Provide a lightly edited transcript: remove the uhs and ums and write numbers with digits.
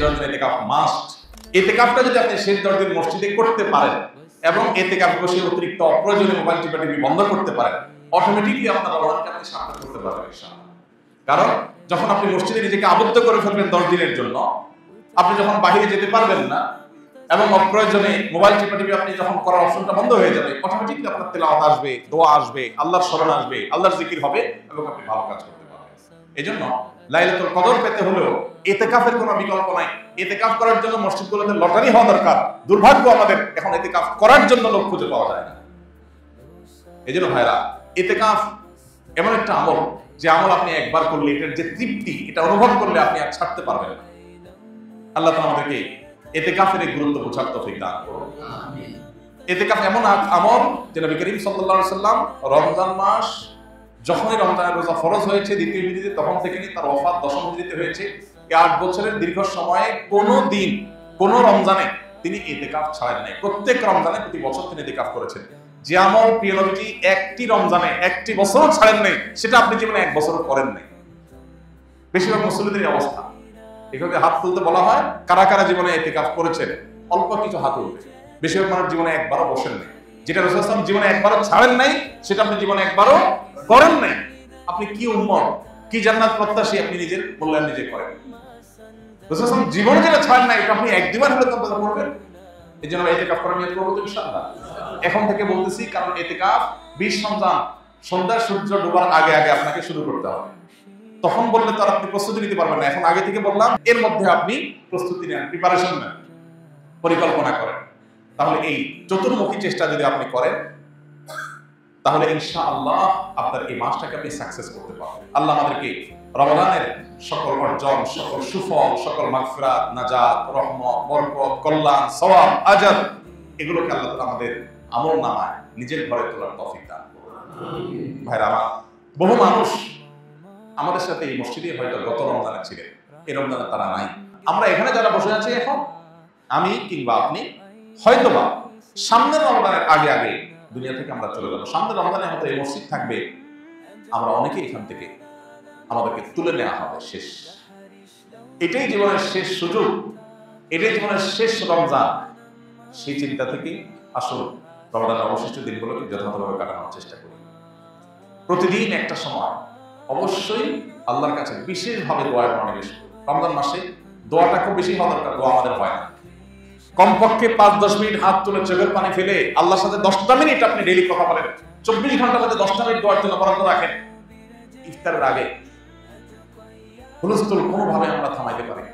জন্য ইতিকাফ মাস্ট। ইতিকাফটা যদি আপনি শেষ 10 দিন মসজিদে করতে পারেন এবং ইতিকাফ বসে অতিরিক্ত অপ্রয়োজনীয় মোবাইল টিপি বন্ধ করতে পারেন, অটোমেটিক্যালি আপনার রমজানকে আপনি সার্থক করতে পারবেন ইনশাআল্লাহ। কারণ যখন আপনি মসজিদে নিজেকে আবদ্ধ করে ফেলবেন 10 দিনের জন্য, আপনি যখন বাইরে যেতে পারবেন না এবং অপ্রয়োজনে মোবাইল টিপি আপনি যখন করার অপশনটা বন্ধ হয়ে যাবে, অটোমেটিক্যালি আপনার তেলাওয়াত আসবে, দোয়া আসবে, আল্লাহর স্মরণ আসবে, আল্লাহর জিকির হবে এবং আপনি ভালো কাজ করতে পারবেন। এজন্য লাইলাতুল কদর পেতে হলেও ইতিকাফের কোনো বিকল্প নাই। ইতিকাফ করার জন্য মসজিদগুলোতে লটারি হওয়া দরকার। দুর্ভাগ্য আমাদের, এখন ইতিকাফ করার জন্য লোক খুঁজে পাওয়া যায় না। এজন্য ভাইরা, ইতিকাফ এমন একটা আমল, যে আমল আপনি একবার করলে এটার যে তৃপ্তি, এটা অনুভব করলে আপনি আর ছাড়তে পারবেন না। আল্লাহ তাআলা আমাদেরকে ইতিকাফের এই গুরুত্ব বোঝার তৌফিক দান করুন। আমিন। ইতিকাফ এমন আমল যে নবী করিম সাল্লাল্লাহু আলাইহি সাল্লাম রমজান মাস যখনই রমজানের রোজা ফরজ হয়েছে দ্বিতীয় হিজরিতে, তখন থেকে তার ওফাত দশম হিজরিতে হয়েছে। এই 8 বছরের দীর্ঘ সময়ে কোনো দিন, কোনো রমজানে তিনি ইতিকাফ ছাড়েন নাই। প্রত্যেক রমজানে প্রতি বছর তিনি ইতিকাফ করেছেন। যে আমল প্রিয় নবীজি একটি রমজানে একটি বছরও ছাড়েন নাই, সেটা আপনি জীবনে 1 বছরও করেন নাই। বেশিরভাগ মুসলিমদের অবস্থা। এভাবে হাত তুলতে বলা হয়, কারা কারা জীবনে ইতিকাফ করেছেন, অল্প কিছু হাত উঠবে। বেশিরভাগ মানুষ জীবনে একবারও বসেন নাই। যেটা রাসূল সাল্লাল্লাহু আলাইহি ওয়াসাল্লাম জীবনে একবারও ছাড়েন নাই, সেটা আপনি জীবনে একবারও করেন নাই। আপনি কি উম্মত, কি জান্নাত প্রত্যাশী, আপনি নিজের মূল্যায়ন নিজে করেন। রাসূল সাল্লাল্লাহু আলাইহি ওয়াসাল্লাম জীবনে যেটা ছাড়েন নাই, এটা আপনি এক দুবার হলে তো করবেন। এই জন্য ইতিকাফ করার নিয়ত করব তো ইনশাআল্লাহ। এখন থেকে বলতেছি, কারণ ইতিকাফ 20 রমজান সন্ধ্যা সূর্য ডোবার আগে আগে আপনাকে শুরু করতে হবে। তখন বললে তো আর আপনি প্রস্তুতি নিতে পারবেন না। এখন আগে থেকে বললাম, এর মধ্যে আপনি প্রস্তুতি নেন, প্রিপারেশন নেন, পরিকল্পনা করেন। তাহলে এই চতুর্মুখী চেষ্টা যদি আপনি করেন, তাহলে ইনশাআল্লাহ আপনার এই মাসটাকে আপনি সাকসেস করতে পারবেন। আল্লাহ আমাদেরকে রমজানের সকল অর্জন, সকল সুফল, সকল মাগফিরাত, নাজাত, রহমত, বরকত, কল্যাণ, সওয়াব, আজর, এগুলোকে আল্লাহ তাআলা আমাদের আমলনামায় নিজের ঘরে তোলার তৌফিক দান করুন। আমিন। ভাইরা আমার, বহু মানুষ আমাদের সাথে এই মসজিদে হয়তো গত রমজানে ছিলেন, এই রমজানে তারা নাই। আমরা এখানে যারা বসে আছি এখন, আমি কিংবা আপনি, হয়তোবা সামনের রমজানের আগে আগে দুনিয়া থেকে আমরা চলে যাবো। সামনের রমজানে হয়তো এই মসজিদ থাকবে, আমরা অনেকে এখান থেকে আমাদেরকে তুলে নেওয়া হবে শেষ। এটাই জীবনের শেষ সুযোগ, এটাই জীবনের শেষ রমজান। সেই চিন্তা থেকে আসল রমজানের অবশিষ্ট দিনগুলোকে যথাযথভাবে কাটানোর চেষ্টা করি। প্রতিদিন একটা সময় অবশ্যই আল্লাহর কাছে বিশেষভাবে দোয়ার মনোনিবেশ করি। রমজান মাসে দোয়াটা খুব বেশি হওয়া দরকার, দোয়া আমাদের হয় না। কমপক্ষে 5-10 মিনিট হাত তুলে চোখের পানি ফেলে আল্লাহর সাথে 10টা মিনিট আপনি ডেইলি কথা বলেন। 24 ঘন্টার মধ্যে 10টা মিনিট দোয়ার জন্য বরাদ্দ রাখেন। ইফতারের আগে হুলস্থুল কোনোভাবে আমরা থামাইতে পারি না।